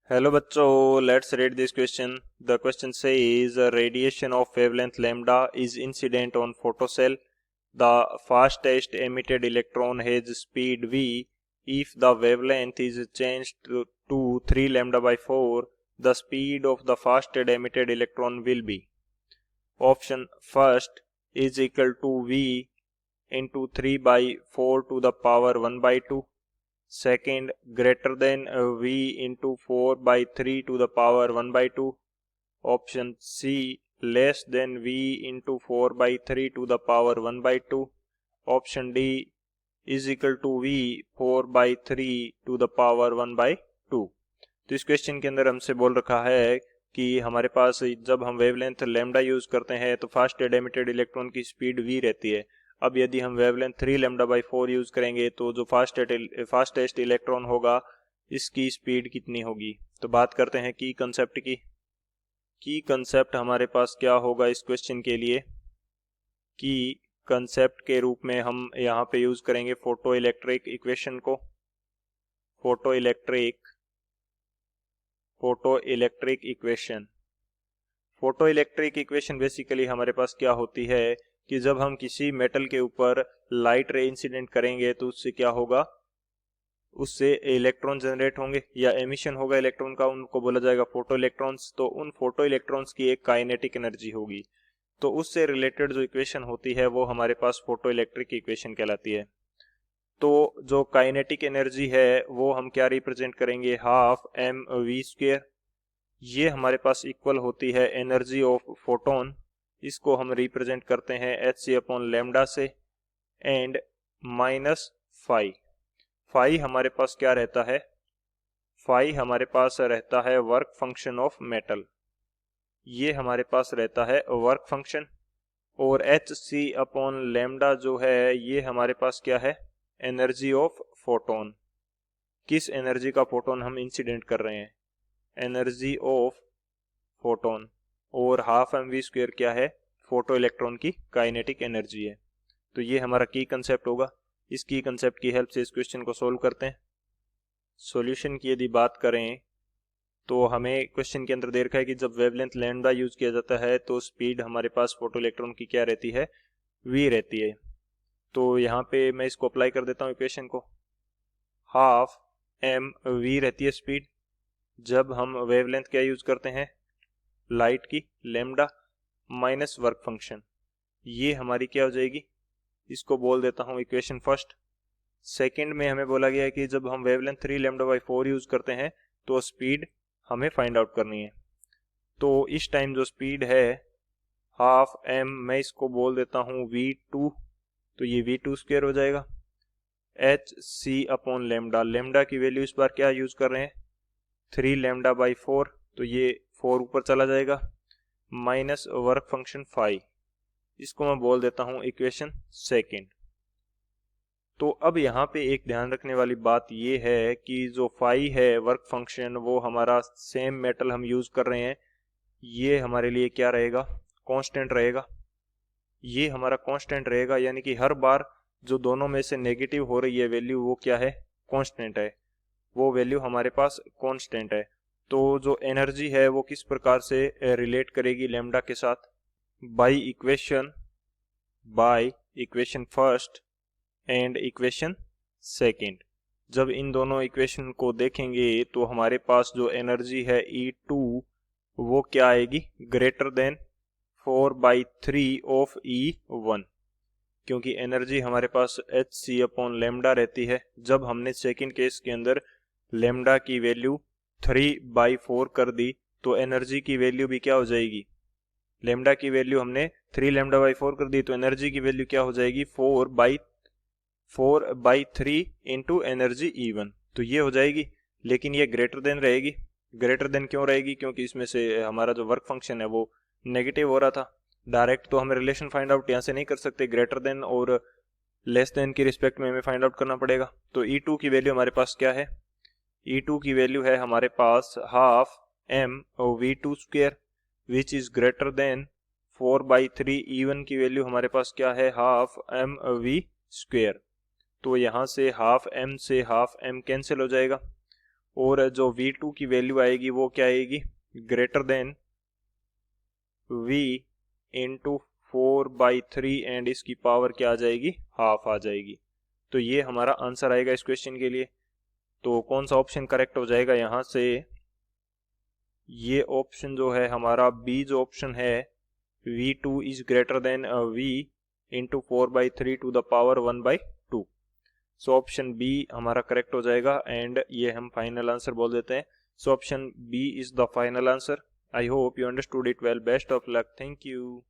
Hello bachcho, let's read this question. The question says radiation of wavelength lambda is incident on photocell. The fastest emitted electron has speed v. If the wavelength is changed to 3 lambda by 4, the speed of the fastest emitted electron will be. Option first is equal to v into 3 by 4 to the power 1 by 2. Second, greater than v into 4 by 3 to the power 1 by 2. Option C, less than v into 4 by 3 to the power 1 by 2. Option D is equal to v 4 by 3 to the power 1 by 2. तो इस question के अंदर हमसे बोल रखा है कि हमारे पास जब हम वेवलेंथ लैम्डा यूज करते हैं तो फास्ट एमिटेड इलेक्ट्रॉन की स्पीड v रहती है। अब यदि हम वेवलेंथ 3 लैम्डा बाई 4 यूज करेंगे तो जो फास्टेस्ट इलेक्ट्रॉन होगा इसकी स्पीड कितनी होगी। तो बात करते हैं की कंसेप्ट की। की कंसेप्ट हमारे पास क्या होगा इस क्वेश्चन के लिए। की कंसेप्ट के रूप में हम यहाँ पे यूज करेंगे फोटो इलेक्ट्रिक इक्वेशन को। फोटो इलेक्ट्रिक इक्वेशन बेसिकली हमारे पास क्या होती है कि जब हम किसी मेटल के ऊपर लाइट रे इंसिडेंट करेंगे तो उससे क्या होगा, उससे इलेक्ट्रॉन जनरेट होंगे या एमिशन होगा इलेक्ट्रॉन का, उनको बोला जाएगा फोटो इलेक्ट्रॉन्स। तो उन फोटो इलेक्ट्रॉन्स की एक काइनेटिक एनर्जी होगी, तो उससे रिलेटेड जो इक्वेशन होती है वो हमारे पास फोटो इलेक्ट्रिक इक्वेशन कहलाती है। तो जो काइनेटिक एनर्जी है वो हम क्या रिप्रेजेंट करेंगे, हाफ एम वी स्क्वेयर। ये हमारे पास इक्वल होती है एनर्जी ऑफ फोटोन, इसको हम रिप्रेजेंट करते हैं एच सी अपॉन लैम्डा से, एंड माइनस फाई हमारे पास क्या रहता है, फाई हमारे पास रहता है वर्क फंक्शन ऑफ मेटल। ये हमारे पास रहता है वर्क फंक्शन। और एच सी अपॉन लैम्डा जो है ये हमारे पास क्या है, एनर्जी ऑफ फोटोन। किस एनर्जी का फोटोन हम इंसिडेंट कर रहे हैं, एनर्जी ऑफ फोटोन। और हाफ एम वी स्क्वेयर क्या है, फोटो इलेक्ट्रॉन की काइनेटिक एनर्जी है। तो ये हमारा की कंसेप्ट होगा। इस की कंसेप्ट की हेल्प से इस क्वेश्चन को सोल्व करते हैं। सॉल्यूशन की यदि बात करें तो हमें क्वेश्चन के अंदर दे रखा है कि जब वेवलेंथ लैम्डा यूज किया जाता है तो स्पीड हमारे पास फोटो इलेक्ट्रॉन की क्या रहती है, v रहती है। तो यहाँ पे मैं इसको अप्लाई कर देता हूँ इक्वेशन को। हाफ एम वी रहती है स्पीड जब हम वेवलेंथ क्या यूज करते हैं, लाइट की, लैम्डा माइनस वर्क फंक्शन। ये हमारी क्या हो जाएगी, इसको बोल देता हूँ इक्वेशन फर्स्ट। सेकंड में हमें बोला गया है कि जब हम वेवलेंथ 3 लैम्डा बाई 4 यूज करते हैं तो स्पीड हमें फाइंड आउट करनी है। तो इस टाइम जो स्पीड है हाफ एम, मैं इसको बोल देता हूँ v2, तो ये v2 स्क्वायर हो जाएगा। H C upon lambda, lambda की वैल्यू इस बार क्या यूज कर रहे हैं, 3 लैम्डा बाई 4, तो ये 4 ऊपर चला जाएगा, माइनस वर्क फंक्शन फाई, इसको मैं बोल देता हूं इक्वेशन सेकंड। तो अब यहाँ पे एक ध्यान रखने वाली बात ये है कि जो फाई है वर्क फंक्शन, वो हमारा सेम मेटल हम यूज कर रहे हैं, ये हमारे लिए क्या रहेगा, कांस्टेंट रहेगा। ये हमारा कांस्टेंट रहेगा, यानी कि हर बार जो दोनों में से नेगेटिव हो रही है वैल्यू वो क्या है, कांस्टेंट है, वो वैल्यू हमारे पास कांस्टेंट है। तो जो एनर्जी है वो किस प्रकार से रिलेट करेगी लैम्डा के साथ, by equation first and equation second. जब इन दोनों इक्वेशन को देखेंगे तो हमारे पास जो एनर्जी है E2 वो क्या आएगी, ग्रेटर देन 4/3 ऑफ E1, क्योंकि एनर्जी हमारे पास एच सी अपॉन लैम्डा रहती है। जब हमने सेकंड केस के अंदर लैम्डा की वैल्यू 3/4 कर दी तो एनर्जी की वैल्यू भी क्या हो जाएगी, लैम्डा की वैल्यू हमने 3 लैम्डा बाई 4 कर दी तो एनर्जी की वैल्यू क्या हो जाएगी, 4/3 इंटू एनर्जी E1, तो ये हो जाएगी। लेकिन ये ग्रेटर देन रहेगी। ग्रेटर देन क्यों रहेगी, क्योंकि इसमें से हमारा जो वर्क फंक्शन है वो नेगेटिव हो रहा था। डायरेक्ट तो हम रिलेशन फाइंड आउट यहाँ से नहीं कर सकते, ग्रेटर देन और लेस देन की रिस्पेक्ट में हमें फाइंड आउट करना पड़ेगा। तो E2 की वैल्यू हमारे पास क्या है, E2 की वैल्यू है हमारे पास half M v2 square which is greater than 4/3। E1 की वैल्यू हमारे पास क्या है, हाफ एम वी स्क्वायर। तो यहाँ से हाफ एम कैंसिल हो जाएगा और जो V2 की वैल्यू आएगी वो क्या आएगी, greater than V into 4/3 and इसकी पावर क्या आ जाएगी, हाफ आ जाएगी। तो ये हमारा आंसर आएगा इस क्वेश्चन के लिए। तो कौन सा ऑप्शन करेक्ट हो जाएगा यहाँ से, ये ऑप्शन जो है हमारा बी जो ऑप्शन है, V2 is greater than V into 4/3 to the power 1/2। So option B हमारा करेक्ट हो जाएगा एंड ये हम फाइनल आंसर बोल देते हैं। So option B is the final answer. I hope you understood it well. Best of luck. Thank you.